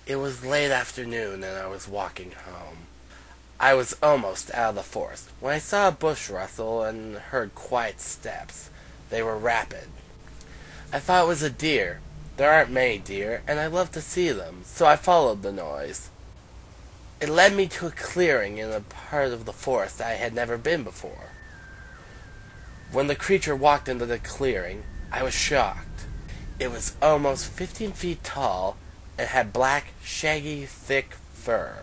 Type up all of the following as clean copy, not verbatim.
It was late afternoon and I was walking home. I was almost out of the forest when I saw a bush rustle and heard quiet steps. They were rapid. I thought it was a deer. There aren't many deer, and I love to see them, so I followed the noise. It led me to a clearing in a part of the forest I had never been before. When the creature walked into the clearing, I was shocked. It was almost 15 feet tall and had black, shaggy, thick fur.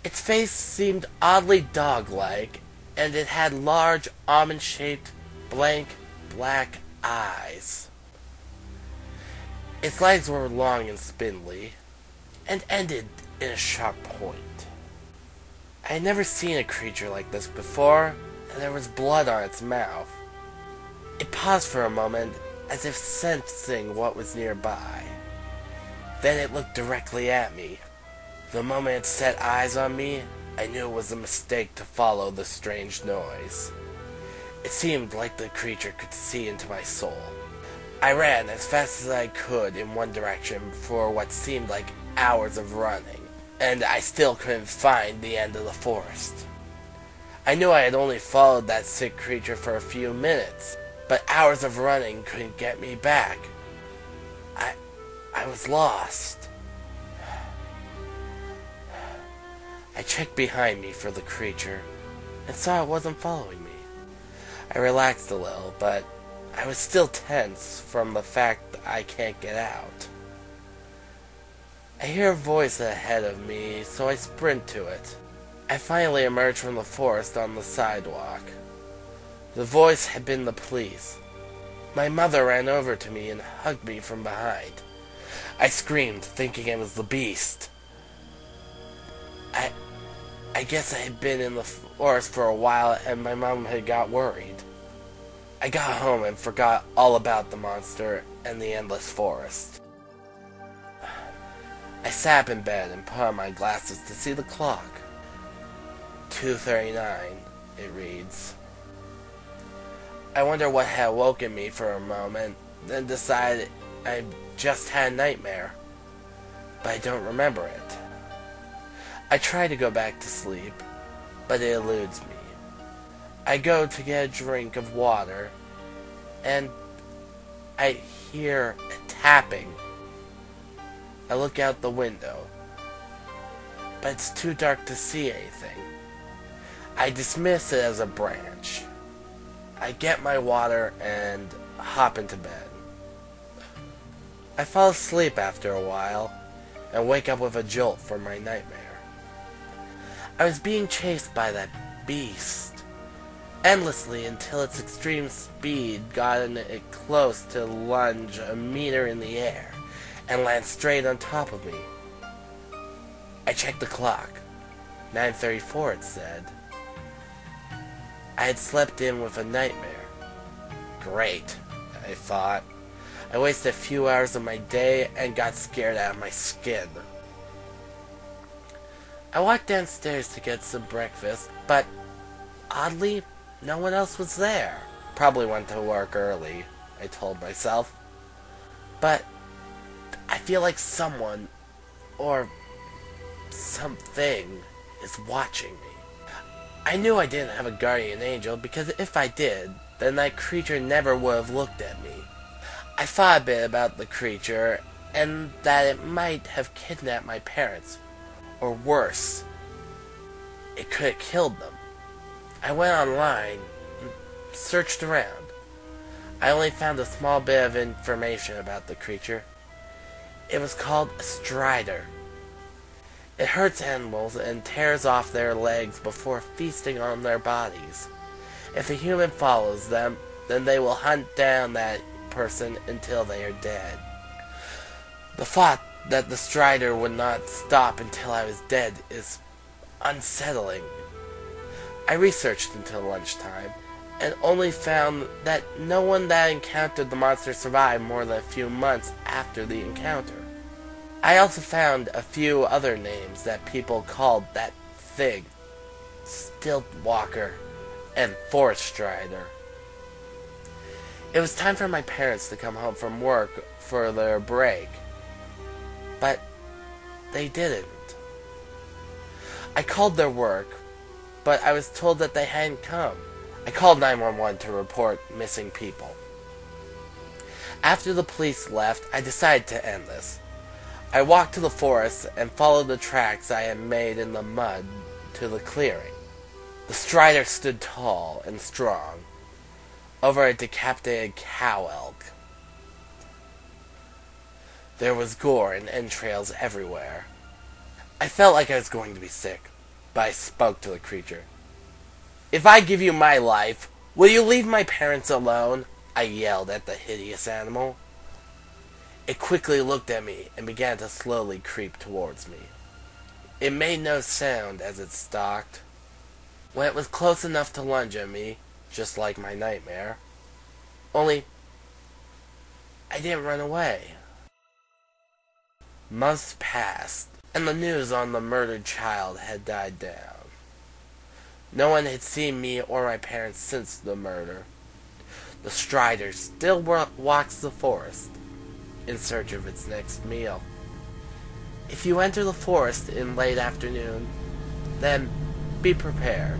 Its face seemed oddly dog-like, and it had large, almond-shaped, blank, black eyes. Its legs were long and spindly, and ended in a sharp point. I had never seen a creature like this before, and there was blood on its mouth. It paused for a moment, as if sensing what was nearby. Then it looked directly at me. The moment it set eyes on me, I knew it was a mistake to follow the strange noise. It seemed like the creature could see into my soul. I ran as fast as I could in one direction for what seemed like hours of running, and I still couldn't find the end of the forest. I knew I had only followed that sick creature for a few minutes, but hours of running couldn't get me back. I was lost. I checked behind me for the creature, and saw it wasn't following me. I relaxed a little, but I was still tense from the fact that I can't get out. I hear a voice ahead of me, so I sprint to it. I finally emerged from the forest on the sidewalk. The voice had been the police. My mother ran over to me and hugged me from behind. I screamed, thinking it was the beast. I guess I had been in the forest for a while and my mom had got worried. I got home and forgot all about the monster and the endless forest. I sat up in bed and put on my glasses to see the clock. 2:39, it reads. I wonder what had woken me for a moment, then decided I just had a nightmare, but I don't remember it. I try to go back to sleep, but it eludes me. I go to get a drink of water, and I hear a tapping. I look out the window, but it's too dark to see anything. I dismiss it as a branch. I get my water and hop into bed. I fall asleep after a while, and wake up with a jolt from my nightmare. I was being chased by that beast, endlessly until its extreme speed got it close to lunge a meter in the air, and land straight on top of me. I checked the clock. 9:34 it said. I had slept in with a nightmare. Great, I thought. I wasted a few hours of my day and got scared out of my skin. I walked downstairs to get some breakfast, but oddly, no one else was there. Probably went to work early, I told myself. But I feel like someone, or something, is watching me. I knew I didn't have a guardian angel because if I did, then that creature never would have looked at me. I thought a bit about the creature, and that it might have kidnapped my parents. Or worse, it could have killed them. I went online and searched around. I only found a small bit of information about the creature. It was called a strider. It hurts animals and tears off their legs before feasting on their bodies. If a human follows them, then they will hunt down that person until they are dead. The thought that the strider would not stop until I was dead is unsettling. I researched until lunchtime, and only found that no one that encountered the monster survived more than a few months after the encounter. I also found a few other names that people called that thing. Stiltwalker and Forest Strider. It was time for my parents to come home from work for their break. But they didn't. I called their work, but I was told that they hadn't come. I called 911 to report missing people. After the police left, I decided to end this. I walked to the forest and followed the tracks I had made in the mud to the clearing. The strider stood tall and strong over a decapitated cow elk. There was gore and entrails everywhere. I felt like I was going to be sick, but I spoke to the creature. "If I give you my life, will you leave my parents alone?" I yelled at the hideous animal. It quickly looked at me and began to slowly creep towards me. It made no sound as it stalked. When it was close enough to lunge at me, just like my nightmare, only I didn't run away. Months passed, and the news on the murdered child had died down. No one had seen me or my parents since the murder. The strider still walks the forest in search of its next meal. If you enter the forest in late afternoon, then be prepared.